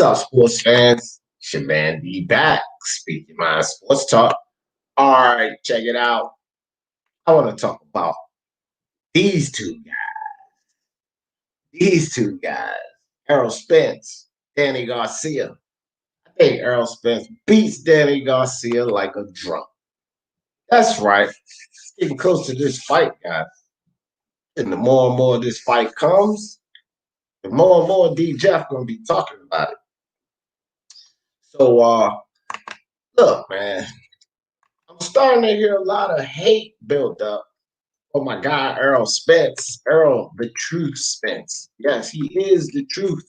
What's up, sports fans? It's your man D back, speaking my sports talk. All right, check it out. I want to talk about these two guys. These two guys, Errol Spence, Danny Garcia. I think Errol Spence beats Danny Garcia like a drum. That's right. It's getting close to this fight, guys. And the more and more this fight comes, the more and more D Jeff gonna be talking about it. So look, man. I'm starting to hear a lot of hate build up for my guy Errol Spence. Errol, the truth Spence. Yes, he is the truth.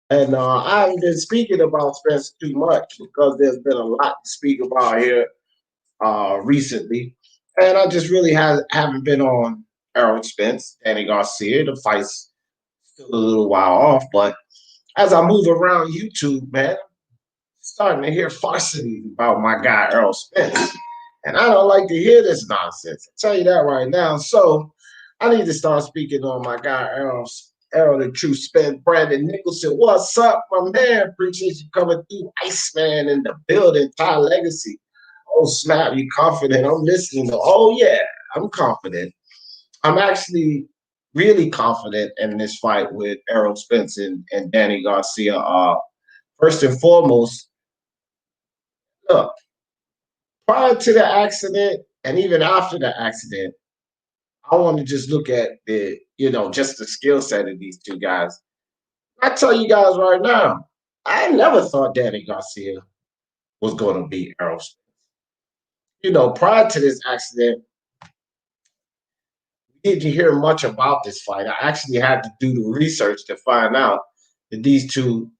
And I haven't been speaking about Spence too much because there's been a lot to speak about here recently. And I just really haven't been on Errol Spence, Danny Garcia. The fight's still a little while off. But as I move around YouTube, man, starting to hear farcities about my guy Errol Spence. And I don't like to hear this nonsense. I'll tell you that right now. So I need to start speaking on my guy Errol the True Spence. Brandon Nicholson. What's up, my man? Appreciate you coming through. Iceman in the building. Ty Legacy. Oh, snap. You confident? I'm listening. Oh, yeah. I'm confident. I'm actually really confident in this fight with Errol Spence and Danny Garcia. First and foremost, look, prior to the accident and even after the accident, I want to just look at just the skill set of these two guys. I tell you guys right now, I never thought Danny Garcia was going to beat Errol Spence. Prior to this accident, we didn't hear much about this fight. I actually had to do the research to find out that these two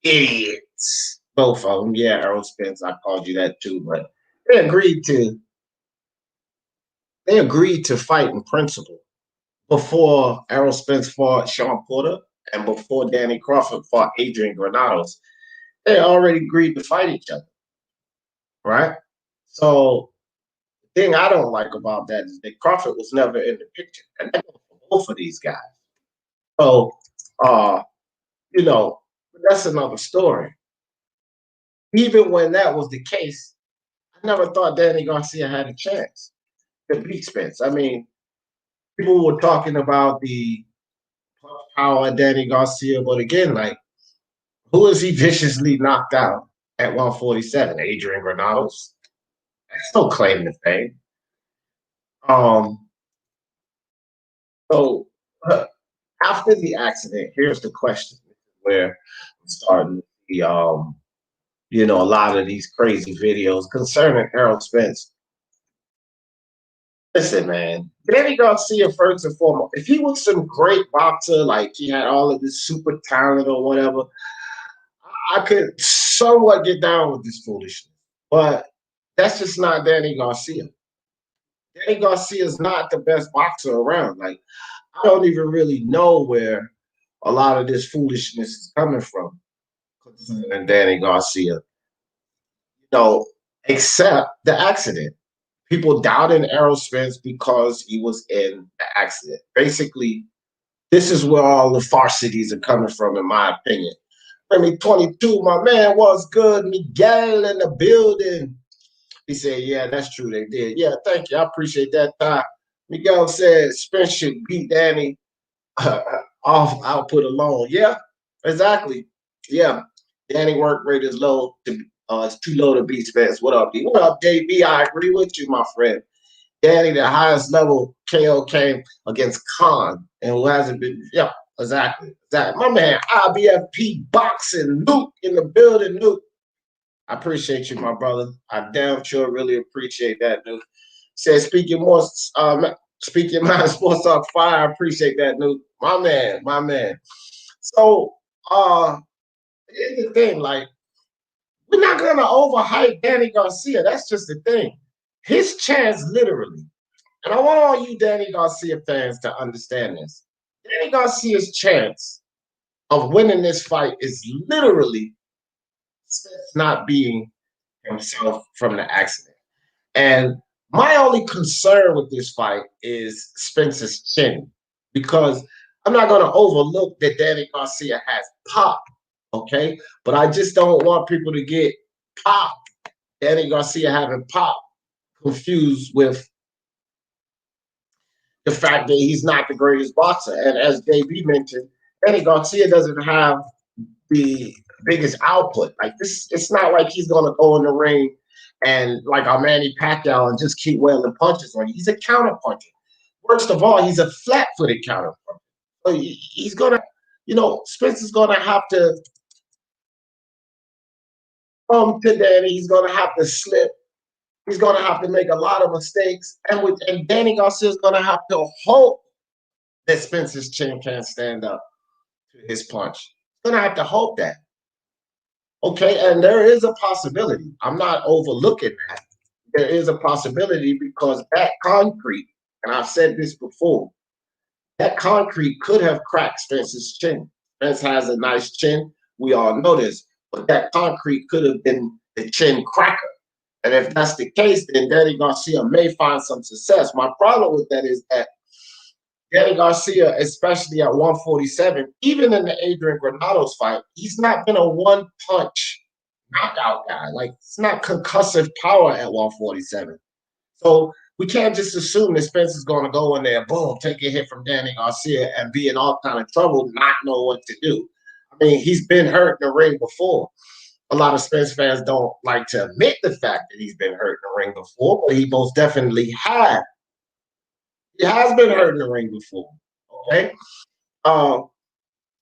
idiots, both of them, yeah, Errol Spence, I called you that too, but they agreed to fight in principle before Errol Spence fought Sean Porter and before Danny Crawford fought Adrian Granados. They already agreed to fight each other, right? So the thing I don't like about that is that Crawford was never in the picture, and that goes for both of these guys. So, that's another story. Even when that was the case, I never thought Danny Garcia had a chance to beat Spence. I mean, people were talking about the power of Danny Garcia, but again, like, who is he viciously knocked out at 147? Adrian Granados? That's no claim to fame. So after the accident, here's the question where I'm starting to see, a lot of these crazy videos concerning Errol Spence. Listen, man, Danny Garcia, first and foremost, if he was some great boxer, like he had all of this super talent or whatever, I could somewhat get down with this foolishness. But that's just not Danny Garcia. Danny Garcia is not the best boxer around. Like, I don't even really know where a lot of this foolishness is coming from concerning Danny Garcia. Except the accident. People doubting Errol Spence because he was in the accident. Basically, this is where all the farcities are coming from, in my opinion. Remy 22, my man, was good. Miguel in the building. He said, yeah, that's true. They did. Yeah, thank you. I appreciate that, Ty. Miguel said Spence should beat Danny off output alone. Yeah, exactly. Yeah, Danny work rate is low. It's too low to beat Spence. What up, D? What up, JB? I agree with you, my friend. Danny, the highest level KO came against Khan, and who hasn't been. Yeah, exactly. My man, IBFP boxing, Luke in the building, Luke. I appreciate you, my brother. I damn sure really appreciate that, dude. Said speaking my sports talk fire. I appreciate that, dude. My man. So here's the thing, like, we're not gonna overhype Danny Garcia. That's just the thing. His chance, literally, and I want all you Danny Garcia fans to understand this. Danny Garcia's chance of winning this fight is literally not being himself from the accident. And my only concern with this fight is Spence's chin, because I'm not going to overlook that Danny Garcia has pop, Okay, but I just don't want people to get Pop, Danny Garcia having Pop confused with the fact that he's not the greatest boxer. And as JB mentioned, Danny Garcia doesn't have the biggest output. Like this, it's not like he's gonna go in the ring and like our Manny Pacquiao and just keep wailing punches on you. He's a counter puncher. Worst of all, he's a flat-footed counter puncher. So he's gonna, Spence is gonna have to come to Danny. He's gonna have to slip. He's gonna have to make a lot of mistakes, and Danny Garcia is gonna have to hope that Spence's chin can't stand up to his punch. He's gonna have to hope that. Okay, and there is a possibility. I'm not overlooking that. There is a possibility because that concrete, and I've said this before, that concrete could have cracked Spence's chin. Spence has a nice chin. We all know this, but that concrete could have been the chin cracker. And if that's the case, then Danny Garcia may find some success. My problem with that is that Danny Garcia, especially at 147, even in the Adrian Granados fight, he's not been a one-punch knockout guy. Like, it's not concussive power at 147. So we can't just assume that Spence is going to go in there, boom, take a hit from Danny Garcia and be in all kind of trouble, not know what to do. I mean, he's been hurt in the ring before. A lot of Spence fans don't like to admit the fact that he's been hurt in the ring before, but he most definitely had. He has been hurt in the ring before. Okay.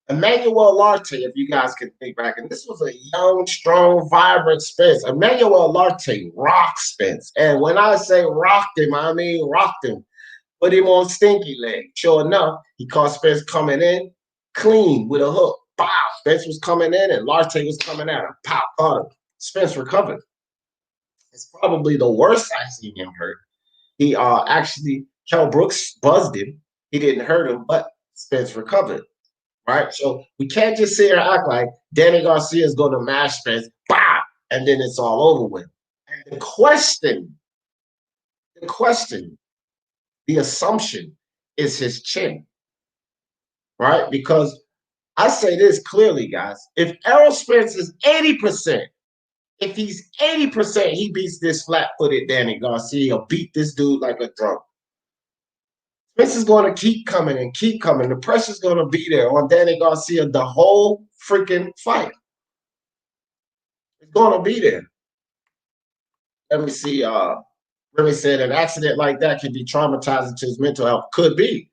Emmanuel Larte, if you guys can think back, and this was a young, strong, vibrant Spence. Emmanuel Larte rocked Spence. And when I say rocked him, I mean rocked him. Put him on stinky leg. Sure enough, he caught Spence coming in clean with a hook. Pow! Spence was coming in and Larte was coming out. Pow! Caught him. Spence recovered. It's probably the worst I've seen him hurt. He actually, Kell Brooks buzzed him. He didn't hurt him, but Spence recovered. Right? So we can't just sit here and act like Danny Garcia is going to mash Spence, bah, and then it's all over with. And the assumption is his chin. Right? Because I say this clearly, guys. If Errol Spence is 80%, if he's 80%, he beats this flat-footed Danny Garcia. He'll beat this dude like a drum. Spence is going to keep coming and keep coming. The pressure's going to be there on Danny Garcia the whole freaking fight. It's going to be there. Let me see. Remy said an accident like that can be traumatizing to his mental health. Could be.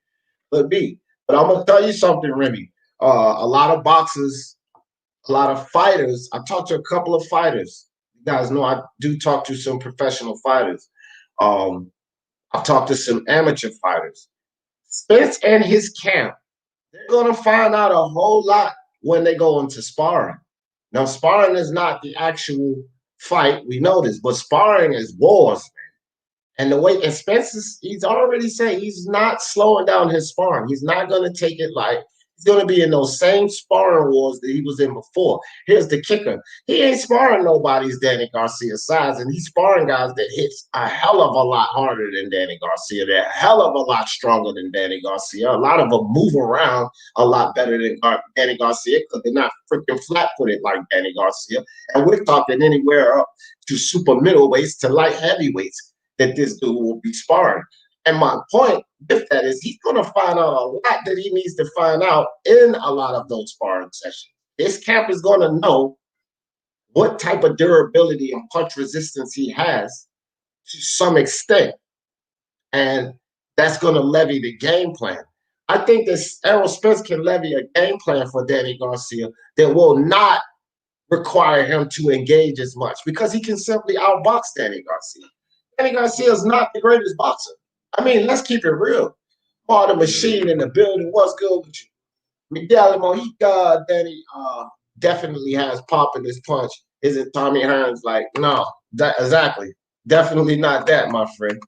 But I'm going to tell you something, Remy. A lot of boxers, a lot of fighters. I talked to a couple of fighters. You guys know I do talk to some professional fighters. I've talked to some amateur fighters. Spence and his camp, they're going to find out a whole lot when they go into sparring. Now, sparring is not the actual fight. We know this, but sparring is wars, man. And the way, and Spence, he's already said he's not slowing down his sparring. He's not going to take it light. He's going to be in those same sparring wars that he was in before. Here's the kicker. He ain't sparring nobody's Danny Garcia size, and he's sparring guys that hits a hell of a lot harder than Danny Garcia. They're a hell of a lot stronger than Danny Garcia. A lot of them move around a lot better than Danny Garcia because they're not freaking flat-footed like Danny Garcia. And we're talking anywhere up to super middleweights to light heavyweights that this dude will be sparring. And my point with that is he's going to find out a lot that he needs to find out in a lot of those sparring sessions. His camp is going to know what type of durability and punch resistance he has to some extent. And that's going to levy the game plan. I think that Errol Spence can levy a game plan for Danny Garcia that will not require him to engage as much because he can simply outbox Danny Garcia. Danny Garcia is not the greatest boxer. I mean, let's keep it real. Part of the machine in the building. What's good with you? Miguel Mojica, Danny definitely has pop in his punch. Is it Tommy Hearns? Like, no, exactly. Definitely not that, my friend.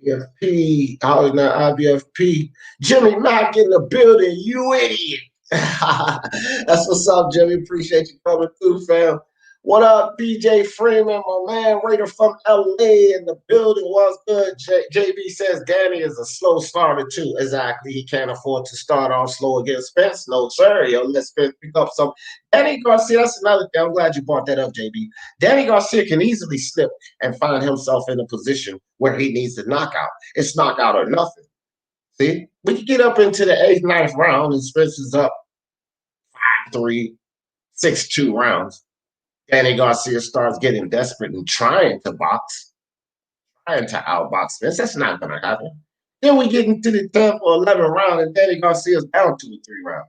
IBFP, how is that IBFP? Jimmy Mack in the building, you idiot. That's what's up, Jimmy. Appreciate you coming through, fam. What up, BJ Freeman, my man, Raider from LA in the building. Was good. JB says Danny is a slow starter too. Exactly. He can't afford to start off slow against Spence. No, sir. Yo, let Spence pick up some. Danny Garcia, that's another thing. I'm glad you brought that up, JB. Danny Garcia can easily slip and find himself in a position where he needs to knock out. It's knockout or nothing. See, we can get up into the 8th, 9th round and Spence is up 5-3, 6-2 rounds. Danny Garcia starts getting desperate and trying to box, trying to outbox Spence. That's not going to happen. Then we get into the 10th or 11th round, and Danny Garcia's down 2 or 3 rounds.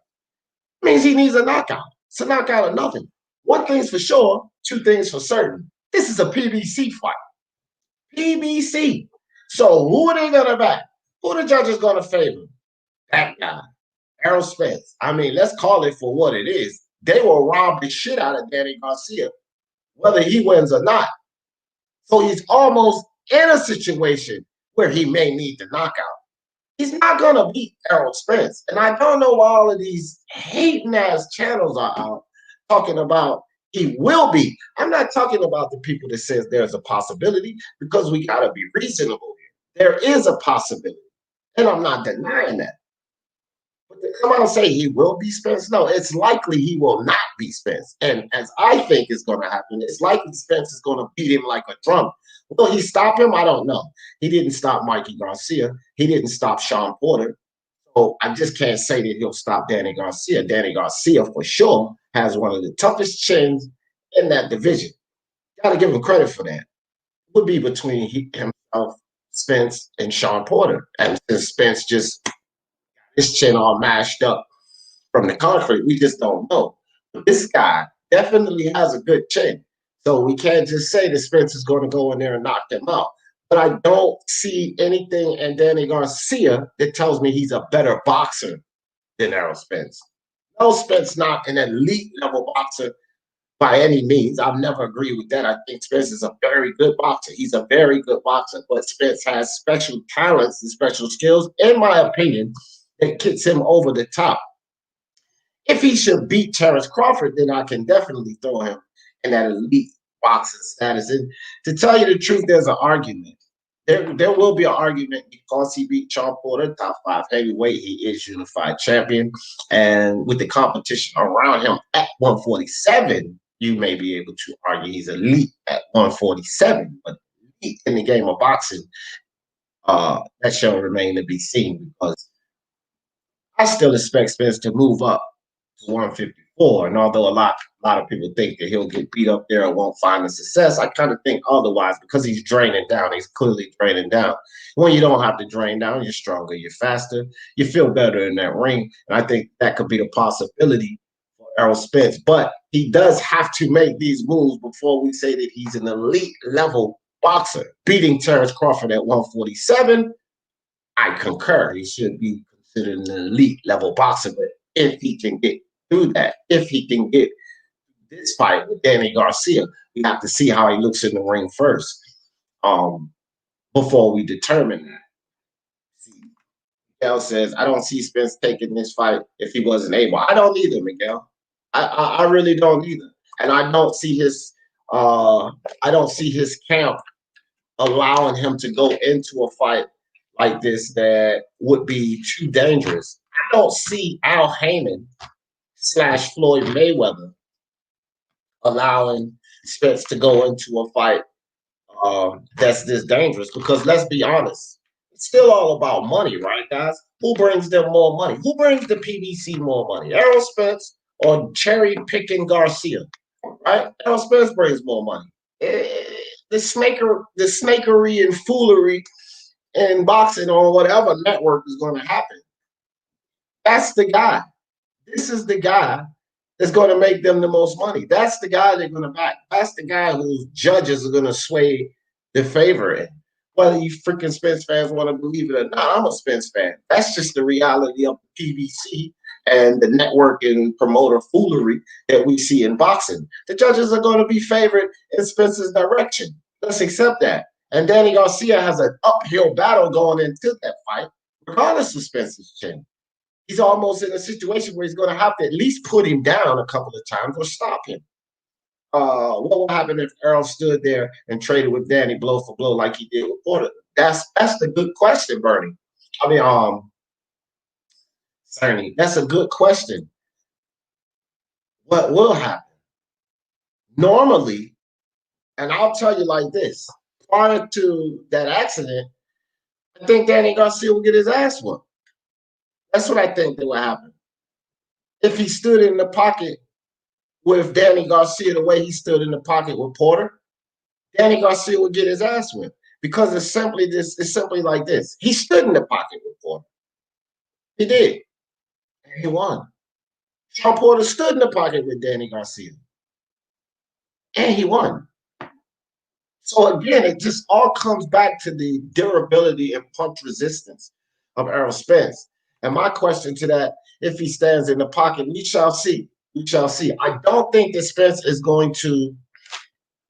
It means he needs a knockout. It's a knockout or nothing. One thing's for sure, two things for certain. This is a PBC fight. PBC. So who are they going to back? Who the judges going to favor? That guy, Errol Spence. I mean, let's call it for what it is. They will rob the shit out of Danny Garcia, whether he wins or not. So he's almost in a situation where he may need the knockout. He's not going to beat Errol Spence. And I don't know why all of these hating ass channels are out talking about he will be. I'm not talking about the people that says there's a possibility, because we got to be reasonable here. There is a possibility. And I'm not denying that. But to come out and say he will be Spence, no, it's likely he will not be Spence. And as I think is going to happen, it's likely Spence is going to beat him like a drum. Will he stop him? I don't know. He didn't stop Mikey Garcia. He didn't stop Sean Porter. So I just can't say that he'll stop Danny Garcia. Danny Garcia, for sure, has one of the toughest chins in that division. Got to give him credit for that. It would be between himself, Spence, and Sean Porter. And since Spence just got his chin all mashed up from the concrete, we just don't know. But this guy definitely has a good chin. So we can't just say that Spence is going to go in there and knock them out. But I don't see anything in Danny Garcia that tells me he's a better boxer than Errol Spence. Errol Spence not an elite level boxer by any means. I've never agreed with that. I think Spence is a very good boxer. He's a very good boxer, but Spence has special talents and special skills, in my opinion, that gets him over the top. If he should beat Terrence Crawford, then I can definitely throw him in that elite boxing status. And to tell you the truth, there's an argument. There will be an argument because he beat Sean Porter, top 5 heavyweight. He is unified champion. And with the competition around him at 147, you may be able to argue he's elite at 147. But elite in the game of boxing, that shall remain to be seen, because I still expect Spence to move up to 154. And although a lot of people think that he'll get beat up there and won't find the success, I kind of think otherwise, because he's draining down. He's clearly draining down. When you don't have to drain down, you're stronger, you're faster, you feel better in that ring. And I think that could be the possibility for Errol Spence. But he does have to make these moves before we say that he's an elite level boxer. Beating Terrence Crawford at 147, I concur. He should be considered an elite level boxer. But if he can get through that, if he can get this fight with Danny Garcia, we have to see how he looks in the ring first, before we determine that. Miguel says, I don't see Spence taking this fight if he wasn't able. I don't either, Miguel. I really don't either. And I don't see his camp allowing him to go into a fight like this that would be too dangerous. I don't see Al Heyman / Floyd Mayweather allowing Spence to go into a fight that's this dangerous, because let's be honest, it's still all about money, right, guys? Who brings them more money? Who brings the PBC more money? Errol Spence or cherry picking Garcia, right? Errol Spence brings more money. The snakery and foolery in boxing on whatever network is going to happen. That's the guy. This is the guy that's going to make them the most money. That's the guy they're going to back. That's the guy whose judges are going to sway the favorite. Whether you freaking Spence fans want to believe it or not, I'm a Spence fan. That's just the reality of the PBC and the network and promoter foolery that we see in boxing. The judges are going to be favored in Spence's direction. Let's accept that. And Danny Garcia has an uphill battle going into that fight, regardless of Spence's chin. He's almost in a situation where he's going to have to at least put him down a couple of times or stop him. What would happen if Errol stood there and traded with Danny blow for blow like he did with Porter? That's the good question, Bernie. I mean, Cerny, that's a good question. What will happen? Normally, and I'll tell you like this: prior to that accident, I think Danny Garcia will get his ass whooped. That's what I think that will happen. If he stood in the pocket with Danny Garcia the way he stood in the pocket with Porter, Danny Garcia would get his ass whipped because it's simply this. It's simply like this. He stood in the pocket with Porter. He did, and he won. Sean Porter stood in the pocket with Danny Garcia, and he won. So again, it just all comes back to the durability and punch resistance of Errol Spence. And my question to that, if he stands in the pocket, we shall see. We shall see. I don't think that Spence is going to,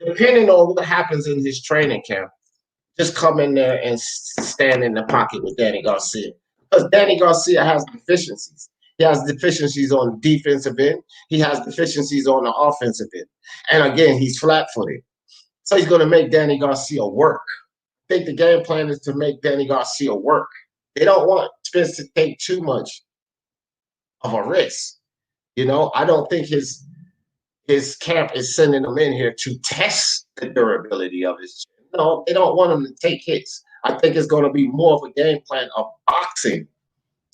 depending on what happens in his training camp, just come in there and stand in the pocket with Danny Garcia. Because Danny Garcia has deficiencies. He has deficiencies on the defensive end. He has deficiencies on the offensive end. And again, he's flat-footed. So he's going to make Danny Garcia work. I think the game plan is to make Danny Garcia work. They don't want Spence to take too much of a risk. You know, I don't think his camp is sending him in here to test the durability of his chin. No, they don't want him to take hits. I think it's going to be more of a game plan of boxing.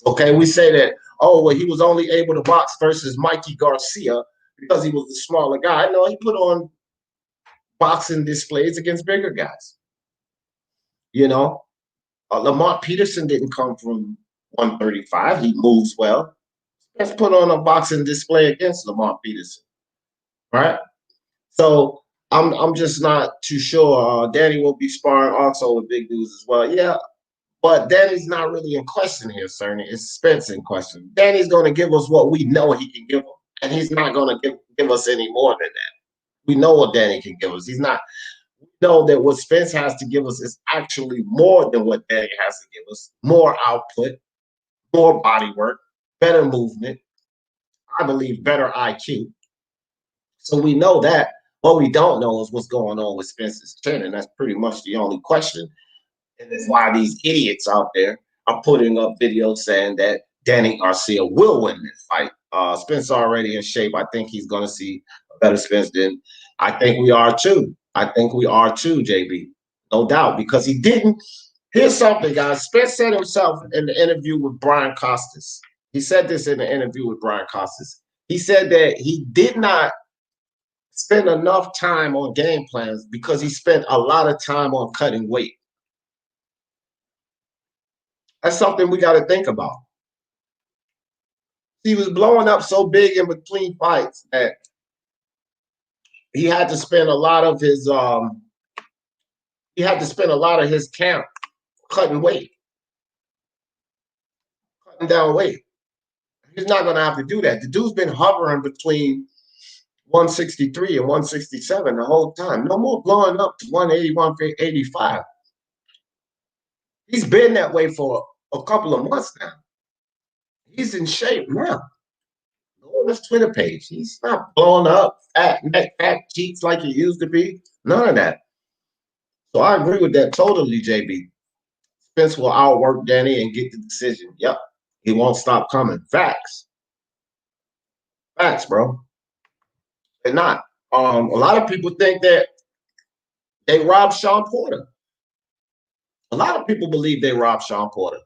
Okay, we say that, oh, well, he was only able to box versus Mikey Garcia because he was the smaller guy. No, he put on boxing displays against bigger guys. You know, Lamont Peterson didn't come from 135. He moves well. Let's put on a boxing display against Lamont Peterson, right? So I'm just not too sure. Danny will be sparring also with big dudes as well. Yeah, but Danny's not really in question here, Cerny. It's Spence in question. Danny's going to give us what we know he can give us, and he's not going to give us any more than that. We know what Danny can give us. He's not. We know that what Spence has to give us is actually more than what Danny has to give us. More output, more body work, better movement. I believe better IQ. So we know that. What we don't know is what's going on with Spence's chin, and that's pretty much the only question. And that's why these idiots out there are putting up videos saying that Danny Garcia will win this fight. Spence already in shape. I think he's going to see a better Spence than I think we are too. I think we are too, JB. No doubt, because he didn't. Here's something, guys. Spence said himself in the interview with Brian Costas. He said this in the interview with Brian Costas. He said that he did not spend enough time on game plans because he spent a lot of time on cutting weight. That's something we got to think about. He was blowing up so big in between fights that he had to spend a lot of his camp cutting weight, cutting down weight. He's not going to have to do that. The dude's been hovering between 163 and 167 the whole time. No more blowing up to 180, 185. He's been that way for a couple of months now. He's in shape now. Go on his Twitter page. He's not blowing up, fat neck, fat cheeks like he used to be. None of that. So I agree with that totally, JB. Spence will outwork Danny and get the decision. Yep. He won't stop coming. Facts. Facts, bro. They're not. A lot of people think that they robbed Sean Porter. A lot of people believe they robbed Sean Porter.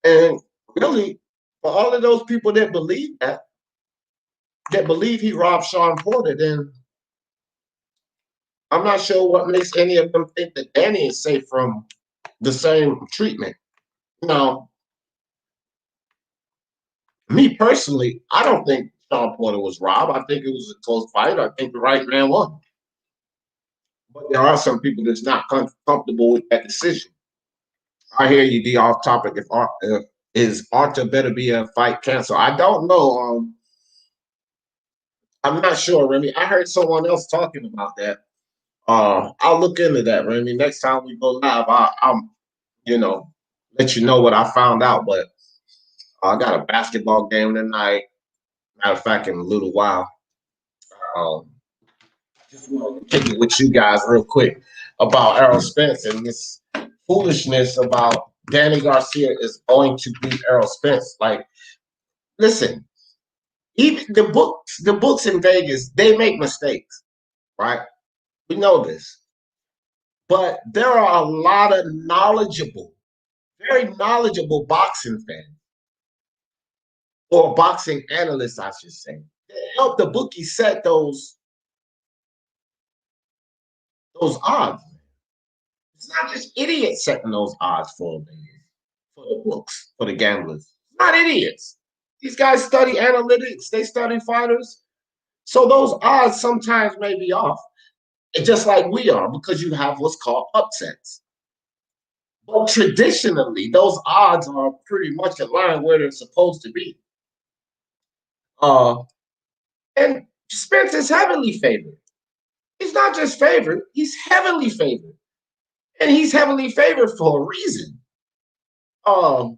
And really, for all of those people that believe that believe he robbed Sean Porter, then I'm not sure what makes any of them think that Danny is safe from the same treatment. Now, me personally, I don't think Sean Porter was robbed. I think it was a close fight. I think the right man won. But there are some people that's not comfortable with that decision. I hear you, D, off topic. If is Arthur better be a fight canceled? I don't know. I'm not sure, Remy. I heard someone else talking about that. I'll look into that, Remy. Next time we go live, I'll let you know what I found out. But I got a basketball game tonight. Matter of fact, in a little while, um, just want to kick it with you guys real quick about Errol Spence and this foolishness about Danny Garcia is going to beat Errol Spence. Like, listen, even the books in Vegas, they make mistakes, right? We know this. But there are a lot of knowledgeable, very knowledgeable boxing fans, or boxing analysts, I should say, that help the bookies set those odds. It's not just idiots setting those odds for them, for the books, for the gamblers. It's not idiots. These guys study analytics, they study fighters. So those odds sometimes may be off, just like we are, because you have what's called upsets. But traditionally, those odds are pretty much in line where they're supposed to be. And Spence is heavily favored. He's not just favored, he's heavily favored. And he's heavily favored for a reason. So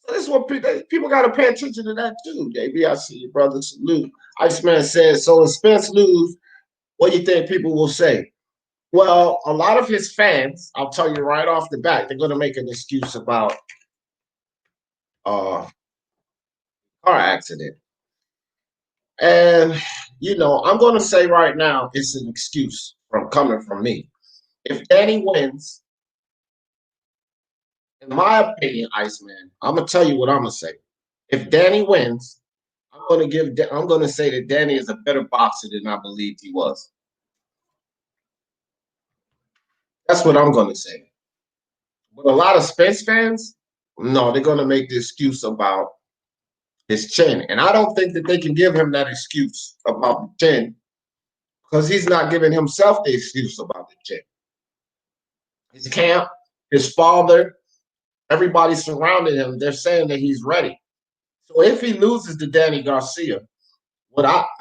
this is what people got to pay attention to that too. JB, I see you, brother. Salute. Iceman says, so if Spence lose, what do you think people will say? Well, a lot of his fans, I'll tell you right off the bat, they're going to make an excuse about car accident. And, I'm going to say right now, it's an excuse coming from me. If Danny wins, in my opinion, Iceman, I'm going to tell you what I'm going to say. If Danny wins, I'm going to say that Danny is a better boxer than I believed he was. That's what I'm going to say. But a lot of Spence fans, no, they're going to make the excuse about his chin. And I don't think that they can give him that excuse about the chin, because he's not giving himself the excuse about the chin. His camp, his father, everybody surrounding him, they're saying that he's ready. So if he loses to Danny Garcia,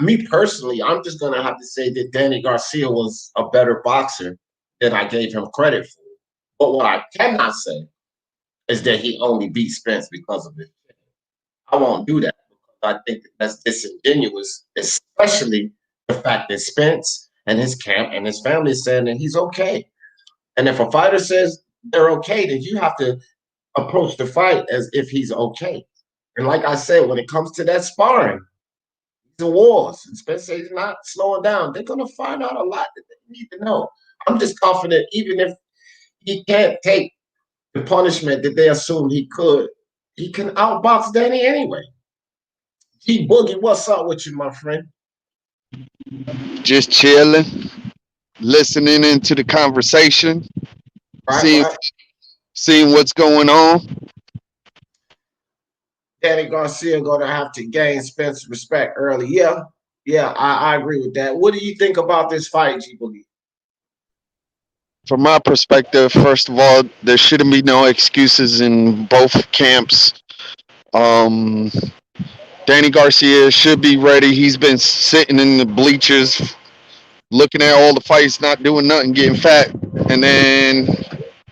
me personally, I'm just going to have to say that Danny Garcia was a better boxer than I gave him credit for. But what I cannot say is that he only beat Spence because of it. I won't do that, because I think that's disingenuous, especially the fact that Spence and his camp and his family is saying that he's okay. And if a fighter says they're okay, then you have to approach the fight as if he's okay. And like I said, when it comes to that sparring, the wars, and Spence says he's not slowing down, they're going to find out a lot that they need to know. I'm just confident, even if he can't take the punishment that they assumed he could, he can outbox Danny anyway. G Boogie, what's up with you, my friend? Just chilling, listening into the conversation, seeing Right. seeing what's going on. Danny Garcia going to have to gain Spence's respect early. Yeah, I agree with that. What do you think about this fight, G Boogie? From my perspective, first of all, there shouldn't be no excuses in both camps. Um, Danny Garcia should be ready. He's been sitting in the bleachers, looking at all the fights, not doing nothing, getting fat, and then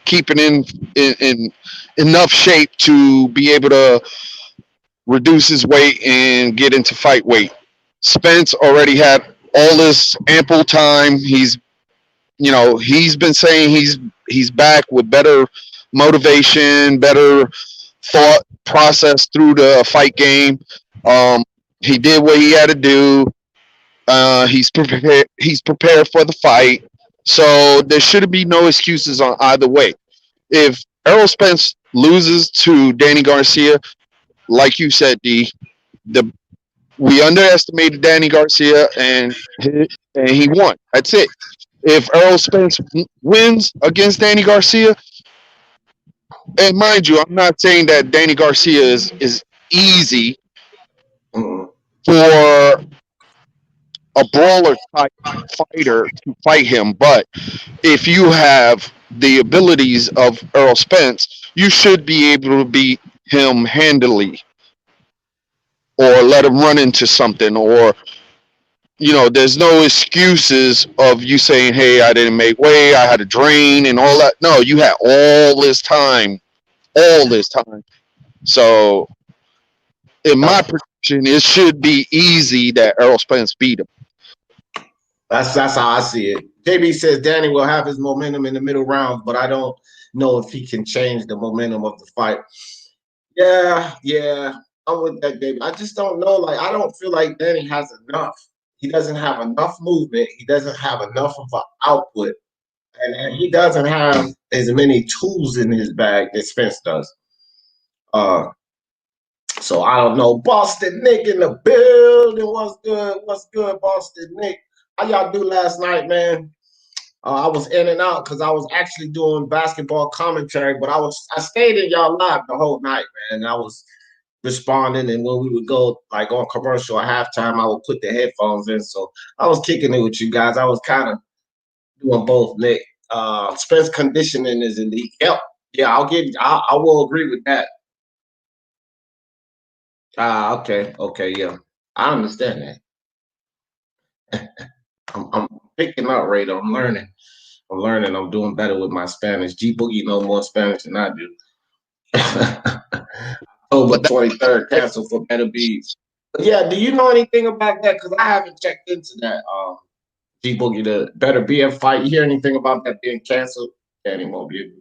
keeping in enough shape to be able to reduce his weight and get into fight weight. Spence already had all this ample time. He's been saying he's back with better motivation, better thought process through the fight game. Um, he did what he had to do. He's prepared. He's prepared for the fight. So there should be no excuses on either way. If Errol Spence loses to Danny Garcia, like you said, D, the we underestimated Danny Garcia and he won. That's it. If Errol Spence wins against Danny Garcia, and mind you, I'm not saying that Danny Garcia is easy Mhm. for a brawler type fighter to fight him, but if you have the abilities of Errol Spence, you should be able to beat him handily or let him run into something, or there's no excuses of you saying, hey, I didn't make weight, I had to drain and all that. No, you had all this time. So in my No. it should be easy that Errol Spence beat him. That's how I see it. JB says Danny will have his momentum in the middle rounds, but I don't know if he can change the momentum of the fight. Yeah, I'm with that, David. I just don't know. Like, I don't feel like Danny has enough. He doesn't have enough movement. He doesn't have enough of an output, and he doesn't have as many tools in his bag that Spence does. Uh, so I don't know. Boston Nick in the building. What's good? What's good, Boston Nick? How y'all do last night, man? I was in and out because I was actually doing basketball commentary, but I stayed in y'all live the whole night, man. I was responding, and when we would go like on commercial at halftime, I would put the headphones in. So I was kicking it with you guys. I was kind of doing both, Nick. Spence conditioning is elite. Yep. Yeah, I will agree with that. Okay, yeah. I understand that. I'm picking up, Raider. I'm learning. I'm doing better with my Spanish. G Boogie know more Spanish than I do. October 23rd, cancel for Better Beats. But yeah, do you know anything about that? Because I haven't checked into that. G Boogie, the Better Be fight. You hear anything about that being canceled? Danny won't be able.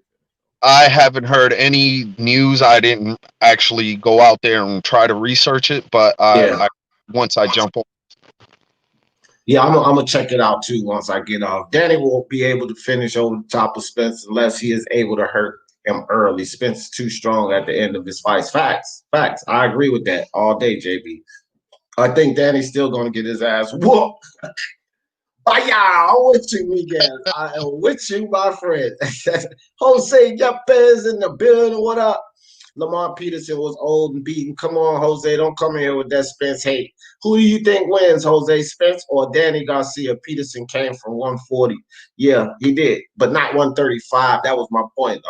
I haven't heard any news. I didn't actually go out there and try to research it, but Yeah. once I jump on. Yeah, I'm gonna check it out too once I get off. Danny won't be able to finish over the top of Spence unless he is able to hurt him early. Spence is too strong at the end of his fights. Facts. I agree with that all day, JB. I think Danny's still gonna get his ass whooped. Bye, I'm with you, Miguel. I am with you, my friend. Jose Yepes in the building. What up? Lamar Peterson was old and beaten. Come on, Jose. Don't come here with that Spence hate. Who do you think wins, Jose? Spence or Danny Garcia? Peterson came from 140. Yeah, he did, but not 135. That was my point.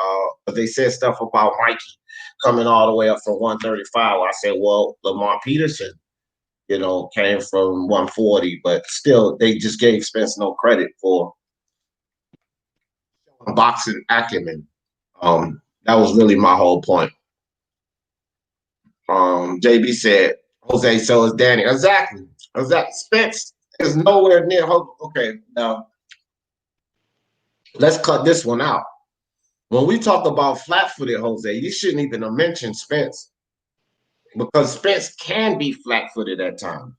But they said stuff about Mikey coming all the way up from 135. I said, well, Lamar Peterson, came from 140, but still, they just gave Spence no credit for boxing acumen. That was really my whole point. JB said, Jose, so is Danny. Exactly. Spence is nowhere near. Okay, now let's cut this one out. When we talk about flat-footed, Jose, you shouldn't even have mentioned Spence because Spence can be flat-footed at times.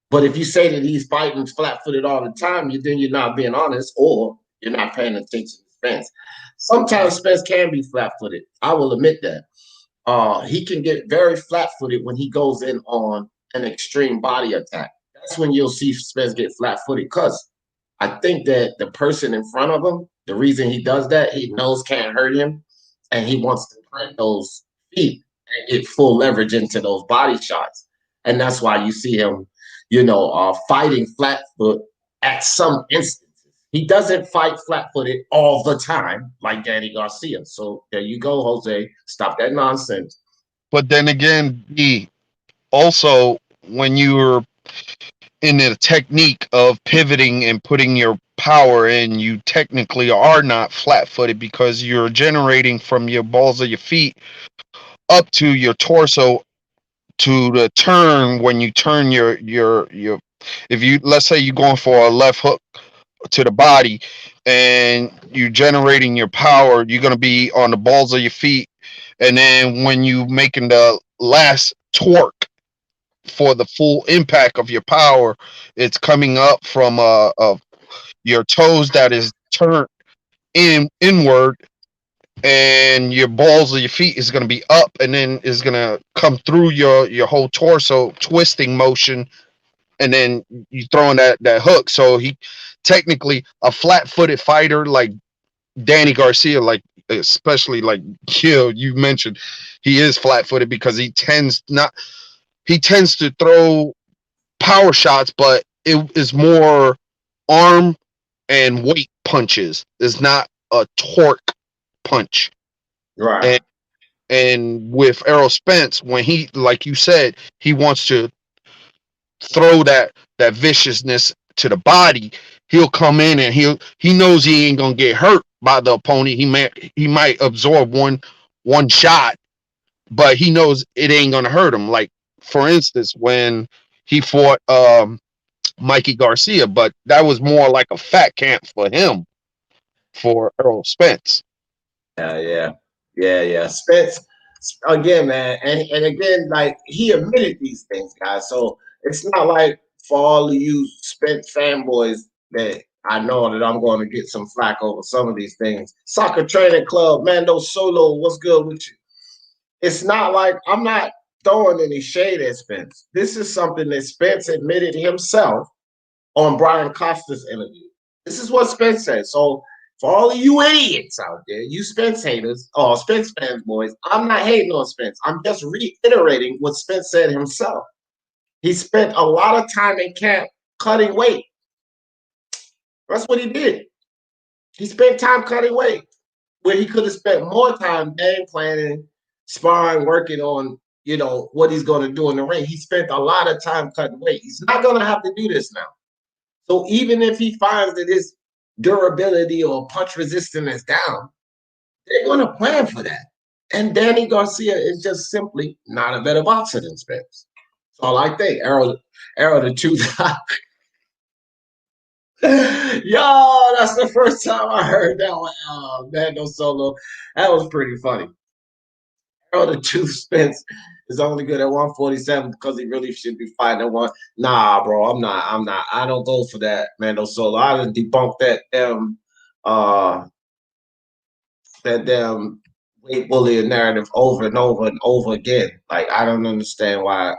But if you say that he's fighting flat-footed all the time, then you're not being honest or you're not paying attention to Spence. Sometimes Spence can be flat-footed. I will admit that. He can get very flat-footed when he goes in on an extreme body attack. That's when you'll see Spence get flat-footed because I think that the person in front of him, the reason he does that, he knows can't hurt him, and he wants to print those feet and get full leverage into those body shots. And that's why you see him, fighting flat-foot at some instances. He doesn't fight flat-footed all the time like Danny Garcia. So there you go, Jose. Stop that nonsense. But then again, also when you're in the technique of pivoting and putting your power in, you technically are not flat-footed because you're generating from your balls of your feet up to your torso to the turn. When you turn your if you, let's say you're going for a left hook to the body and you're generating your power, you're going to be on the balls of your feet, and then when you making the last torque for the full impact of your power, it's coming up from your toes that is turned inward, and your balls of your feet is going to be up, and then is going to come through your whole torso, twisting motion, and then you throwing that hook. So he technically a flat-footed fighter like Danny Garcia, like especially like you mentioned, he is flat-footed because he tends to throw power shots, but it is more arm and weight punches. It's not a torque punch. Right. And with Errol Spence, when he, like you said, he wants to throw that viciousness to the body, he'll come in and he knows he ain't gonna get hurt by the opponent. He might absorb one shot, but he knows it ain't gonna hurt him. Like for instance, when he fought Mikey Garcia, but that was more like a fat camp for him for Errol Spence. Yeah. Yeah. Spence, again, man, and again, like he admitted these things, guys. So it's not like for all of you Spence fanboys that I know that I'm going to get some flack over some of these things. Soccer Training Club, Mando Solo, what's good with you? It's not like I'm not throwing any shade at Spence. This is something that Spence admitted himself on Brian Costa's interview. This is what Spence said. So for all of you idiots out there, you Spence haters, or Spence fans, boys, I'm not hating on Spence. I'm just reiterating what Spence said himself. He spent a lot of time in camp cutting weight. That's what he did. He spent time cutting weight where he could have spent more time game planning, sparring, working on, what he's going to do in the ring. He spent a lot of time cutting weight. He's not going to have to do this now. So even if he finds that his durability or punch resistance is down, they're going to plan for that. And Danny Garcia is just simply not a better boxer than Spence. That's all I think. Errol the Tooth. Yo, that's the first time I heard that one. Mando Solo. That was pretty funny. Errol the Tooth Spence is only good at 147 because he really should be fighting at one. Nah, bro, I'm not. I don't go for that, Mando Solo. I done debunked uh that damn weight bullying narrative over and over and over again. Like I don't understand why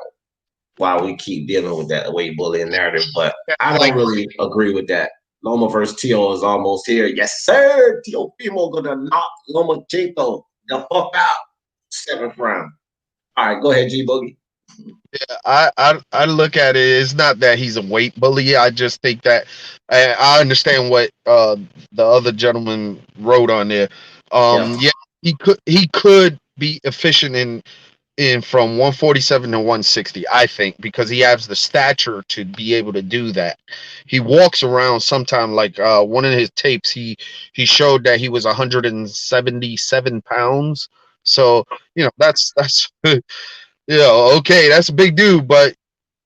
we keep dealing with that weight bullying narrative, but I don't Like, really agree with that. Loma versus Tio is almost here. Yes, sir. Tio Fimo gonna knock Lomachenko the fuck out. 7th round. All right, go ahead, G Boogie. I look at it. It's not that he's a weight bully. I just think that I understand what the other gentleman wrote on there. Yeah. Yeah, he could be efficient in from 147 to 160. I think because he has the stature to be able to do that. He walks around sometime like one of his tapes. He showed that he was 177 pounds. So that's okay, that's a big dude, but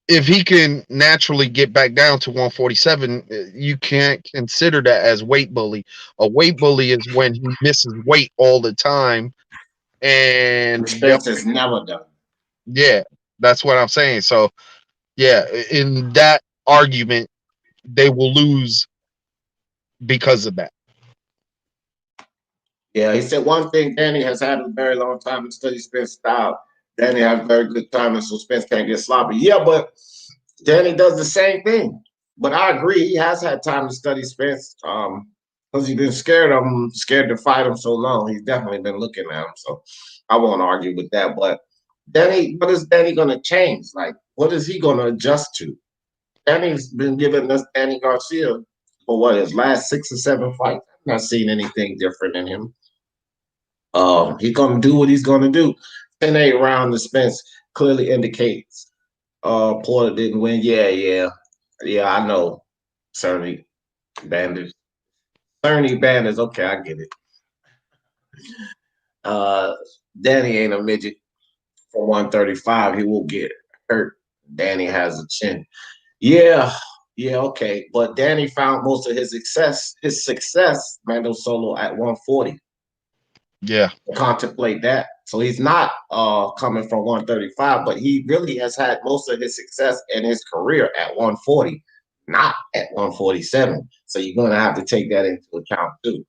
if he can naturally get back down to 147, you can't consider that as weight bully. A weight bully is when he misses weight all the time, and Spence has never done. yeah, that's what I'm saying. So yeah, in that argument, they will lose because of that. Yeah, he said one thing Danny has had a very long time to study Spence style. Danny has very good timing, so Spence can't get sloppy. Yeah, but Danny does the same thing. But I agree, he has had time to study Spence. Because he's been scared of him, scared to fight him so long. He's definitely been looking at him. So I won't argue with that. But Danny, what is Danny gonna change? Like, what is he gonna adjust to? Danny's been giving us Danny Garcia for what his last 6 or 7 fights. I've not seen anything different in him. He's gonna do what he's gonna do. 10-8 round the Spence clearly indicates Porter didn't win. Yeah, I know. Cerny Banders. Cerny Banders, okay, I get it. Uh Danny ain't a midget for 135. He will get hurt. Danny has a chin. Yeah, yeah, okay. But Danny found most of his success, Mando Solo at 140. Yeah, Contemplate that. So he's not coming from 135, but he really has had most of his success in his career at 140, not at 147. So you're gonna have to take that into account too.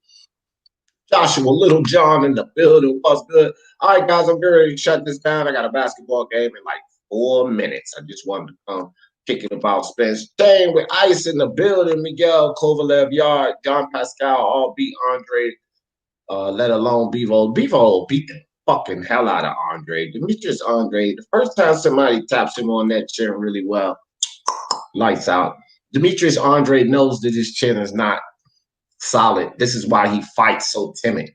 Joshua Little John in the building. What's good? All right, guys, I'm ready to shut this down. I got a basketball game in like 4 minutes. I just wanted to come kicking about Spence. Staying with Ice in the building. Miguel Kovalev Yard, John Pascal, all beat Andre, let alone Bevo. Bevo beat the fucking hell out of Andre. Demetrius Andre, the first time somebody taps him on that chin really well, lights out. Demetrius Andre knows that his chin is not solid. This is why he fights so timid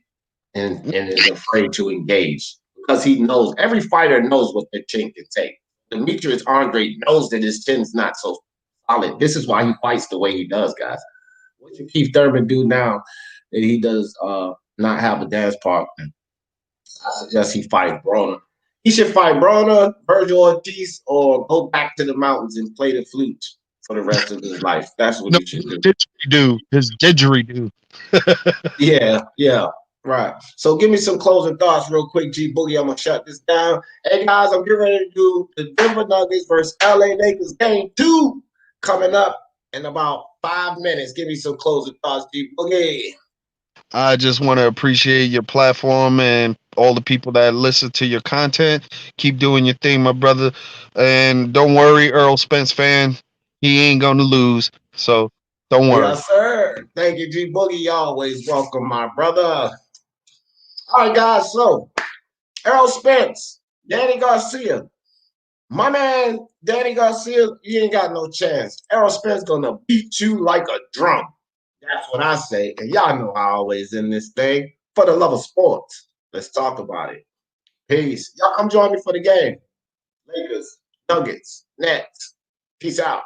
and is afraid to engage because he knows every fighter knows what their chin can take. Demetrius Andre knows that his chin's not so solid. This is why he fights the way he does, guys. What should Keith Thurman do now that he does not have a dance partner? I suggest he fight Broner. He should fight Broner, Virgil Ortiz, or go back to the mountains and play the flute for the rest of his life. That's what No, he should do. didgeridoo. His didgeridoo. Yeah, yeah, right. So give me some closing thoughts real quick, G Boogie. I'm gonna shut this down. Hey guys, I'm getting ready to do the Denver Nuggets versus LA Lakers game 2 coming up in about 5 minutes. Give me some closing thoughts, G Boogie. I just want to appreciate your platform and all the people that listen to your content. Keep doing your thing, my brother. And don't worry, Errol Spence fan, he ain't gonna lose. So don't worry. Yes, sir. Thank you, G Boogie. You always welcome, my brother. All right, guys. So Errol Spence, Danny Garcia. My man, Danny Garcia, you ain't got no chance. Errol Spence gonna beat you like a drum. That's what I say. And y'all know how I always in this thing. For the love of sports, let's talk about it. Peace. Y'all come join me for the game. Lakers, Nuggets, Nets. Peace out.